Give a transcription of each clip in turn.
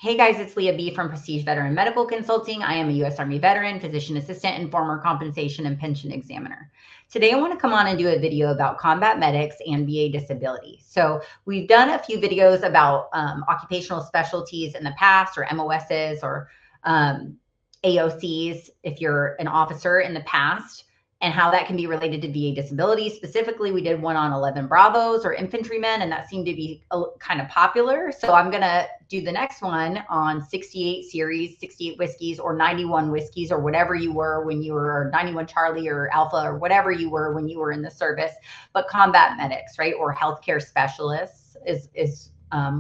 Hey guys, it's Leah B from Prestige Veteran Medical Consulting. I am a U.S. Army veteran, physician assistant, and former compensation and pension examiner. Today, I want to come on and do a video about combat medics and VA disability. So we've done a few videos about occupational specialties in the past, or MOSs, or AOCs, if you're an officer in the past, and how that can be related to VA disability. Specifically, we did one on 11 Bravos or infantrymen, and that seemed to be kind of popular. So I'm going to do the next one on 68 series, 68 whiskeys, or 91 whiskeys, or whatever you were when you were 91 Charlie or Alpha, or whatever you were when you were in the service. But combat medics, right, or healthcare specialists is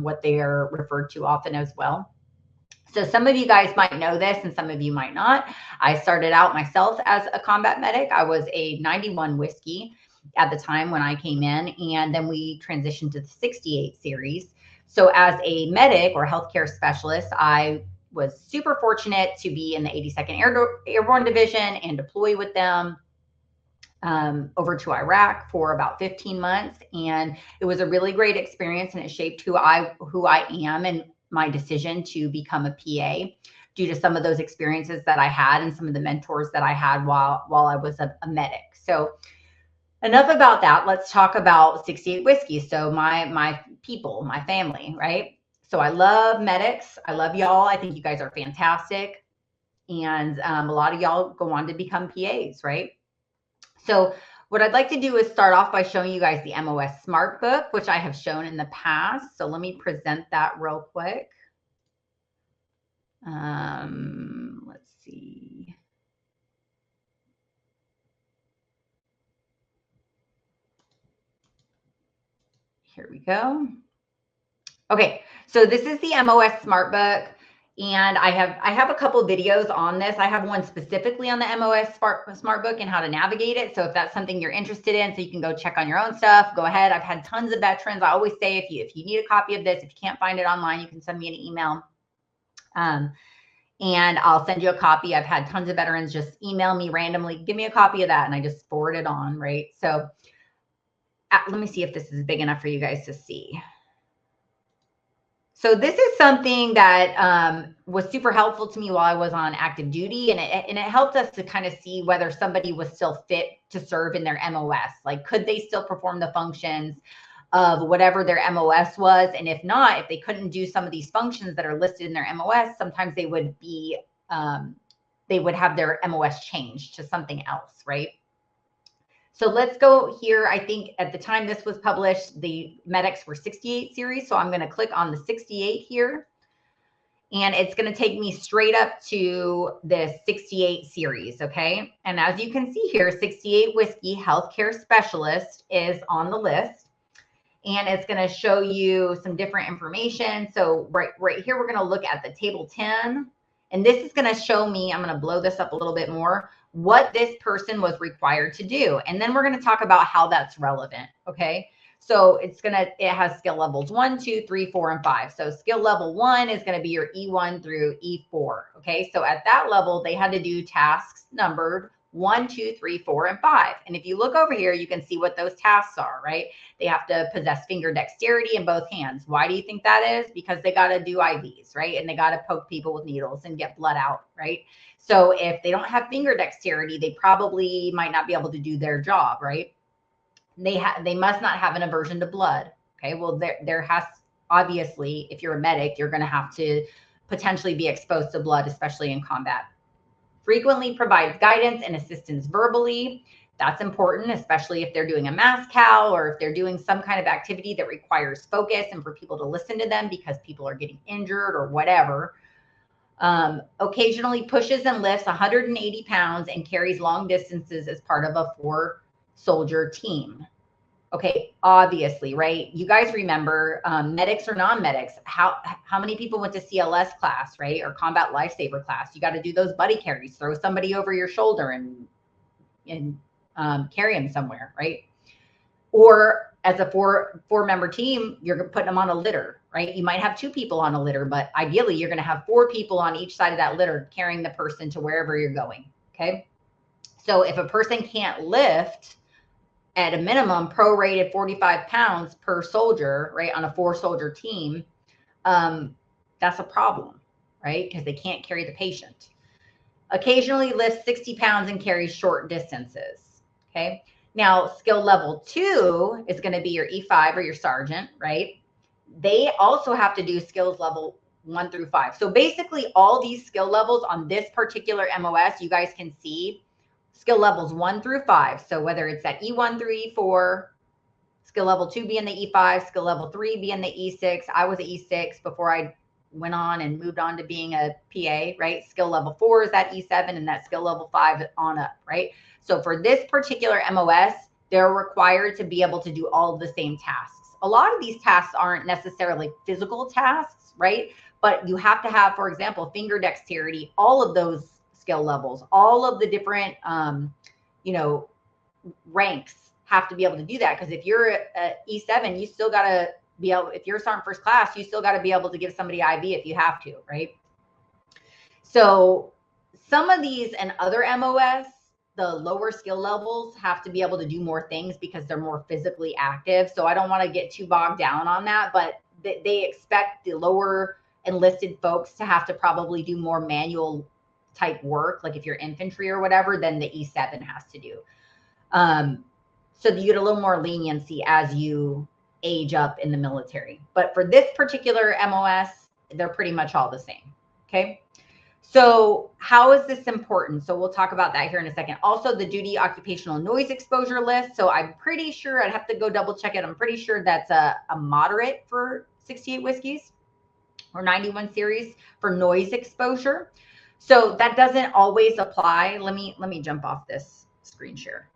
what they are referred to often as well. So some of you guys might know this and some of you might not. I started out myself as a combat medic. I was a 91 whiskey at the time when I came in, and then we transitioned to the 68 series. So as a medic or healthcare specialist, I was super fortunate to be in the 82nd Airborne Division and deploy with them over to Iraq for about 15 months. And it was a really great experience, and it shaped who I am and my decision to become a PA due to some of those experiences that I had and some of the mentors that I had while I was a medic. So enough about that. Let's talk about 68 whiskey. So my people, my family, right? So I love medics. I love y'all. I think you guys are fantastic. And a lot of y'all go on to become PAs, right? So what I'd like to do is start off by showing you guys the MOS Smartbook, which I have shown in the past. So let me present that real quick. Let's see. Here we go. Okay, so this is the MOS Smartbook. And I have a couple of videos on this. I have one specifically on the MOS Smartbook and how to navigate it. So if that's something you're interested in, so you can go check on your own stuff, go ahead. I've had tons of veterans. I always say if you need a copy of this, if you can't find it online, you can send me an email. And I'll send you a copy. I've had tons of veterans just email me randomly, give me a copy of that, and I just forward it on, right? So let me see if this is big enough for you guys to see. So this is something that was super helpful to me while I was on active duty, and it helped us to kind of see whether somebody was still fit to serve in their MOS. Like, could they still perform the functions of whatever their MOS was? And if not, if they couldn't do some of these functions that are listed in their MOS, sometimes they would be, they would have their MOS changed to something else, right? So let's go here. I think at the time this was published, the medics were 68 series. So I'm going to click on the 68 here. And it's going to take me straight up to the 68 series, okay? And as you can see here, 68 Whiskey Healthcare Specialist is on the list. And it's going to show you some different information. So right here, we're going to look at the table 10. And this is going to show me, I'm going to blow this up a little bit more, what this person was required to do. And then we're going to talk about how that's relevant, okay? So it has skill levels 1, 2, 3, 4, and 5. So skill level 1 is going to be your E1 through E4, okay? So at that level, they had to do tasks numbered 1, 2, 3, 4, and 5. And if you look over here, you can see what those tasks are, right? They have to possess finger dexterity in both hands. Why do you think that is? Because they got to do IVs, right? And they got to poke people with needles and get blood out, right? So if they don't have finger dexterity, they probably might not be able to do their job, right? They must not have an aversion to blood. Okay, well, there has, obviously, if you're a medic, you're going to have to potentially be exposed to blood, especially in combat. Frequently provides guidance and assistance verbally. That's important, especially if they're doing a mass cal or if they're doing some kind of activity that requires focus and for people to listen to them because people are getting injured or whatever. Occasionally pushes and lifts 180 pounds and carries long distances as part of a 4-soldier team. Okay, obviously, right? You guys remember medics or non-medics, how many people went to CLS class, right? Or combat lifesaver class? You got to do those buddy carries, throw somebody over your shoulder and carry them somewhere, right? Or as a four-member team, you're putting them on a litter, right? You might have 2 people on a litter, but ideally you're going to have 4 people on each side of that litter carrying the person to wherever you're going, okay? So if a person can't lift at a minimum prorated 45 pounds per soldier, right, on a 4-soldier team, that's a problem, right? Because they can't carry the patient. Occasionally lifts 60 pounds and carries short distances. Okay. Now, skill level 2 is going to be your E5 or your sergeant, right? They also have to do skills level 1 through 5. So basically all these skill levels on this particular MOS, you guys can see skill levels 1 through 5. So whether it's at E1 through E4, skill level 2 being the E5, skill level 3 being the E6. I was an E6 before I went on and moved on to being a PA, right? Skill level 4 is that E7, and that skill level 5 on up, right? So for this particular MOS, they're required to be able to do all of the same tasks. A lot of these tasks aren't necessarily physical tasks, right? But you have to have, for example, finger dexterity, all of those skill levels, all of the different, ranks have to be able to do that. Because if you're a E7, you still got to be able, if you're Sergeant First Class, you still got to be able to give somebody IV if you have to, right? So some of these and other MOS, the lower skill levels have to be able to do more things because they're more physically active. So I don't want to get too bogged down on that, but they expect the lower enlisted folks to have to probably do more manual type work, like if you're infantry or whatever, than the E7 has to do. So you get a little more leniency as you age up in the military. But for this particular MOS, they're pretty much all the same. Okay. So how is this important? So we'll talk about that here in a second. Also, the duty occupational noise exposure list. So I'm pretty sure, I'd have to go double check it. I'm pretty sure that's a moderate for 68 whiskeys or 91 series for noise exposure. So that doesn't always apply. Let me jump off this screen share.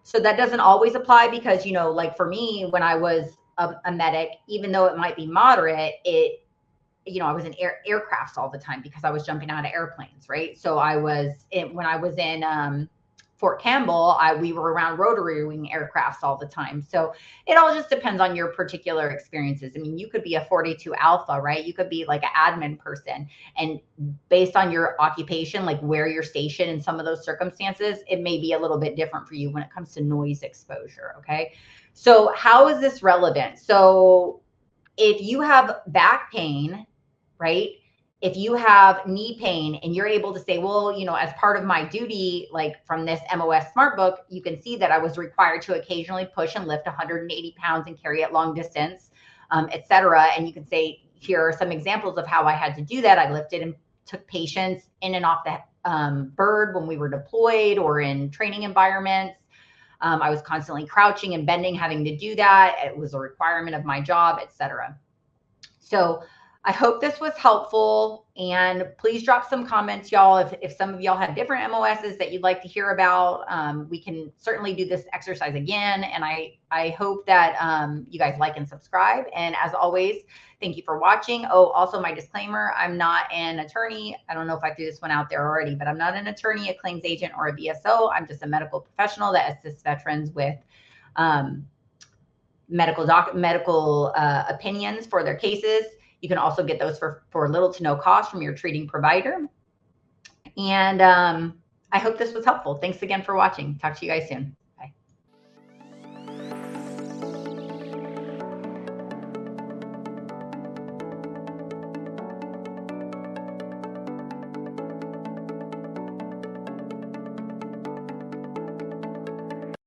So that doesn't always apply because, like for me, when I was a medic, even though it might be moderate, I was in aircrafts all the time because I was jumping out of airplanes, right? So when I was in Fort Campbell, we were around rotary wing aircrafts all the time. So it all just depends on your particular experiences. I mean, you could be a 42 Alpha, right? You could be like an admin person, and based on your occupation, like where you're stationed in some of those circumstances, it may be a little bit different for you when it comes to noise exposure. Okay. So how is this relevant? So if you have back pain, right? If you have knee pain and you're able to say, well, as part of my duty, like from this MOS Smartbook, you can see that I was required to occasionally push and lift 180 pounds and carry it long distance, et cetera. And you can say, here are some examples of how I had to do that. I lifted and took patients in and off the bird when we were deployed or in training environments. I was constantly crouching and bending, having to do that. It was a requirement of my job, et cetera. So I hope this was helpful, and please drop some comments, y'all. If some of y'all have different MOSs that you'd like to hear about, we can certainly do this exercise again. And I hope that you guys like and subscribe. And as always, thank you for watching. Oh, also my disclaimer, I'm not an attorney. I don't know if I threw this one out there already, but I'm not an attorney, a claims agent, or a BSO. I'm just a medical professional that assists veterans with medical opinions for their cases. You can also get those for little to no cost from your treating provider. And I hope this was helpful. Thanks again for watching. Talk to you guys soon.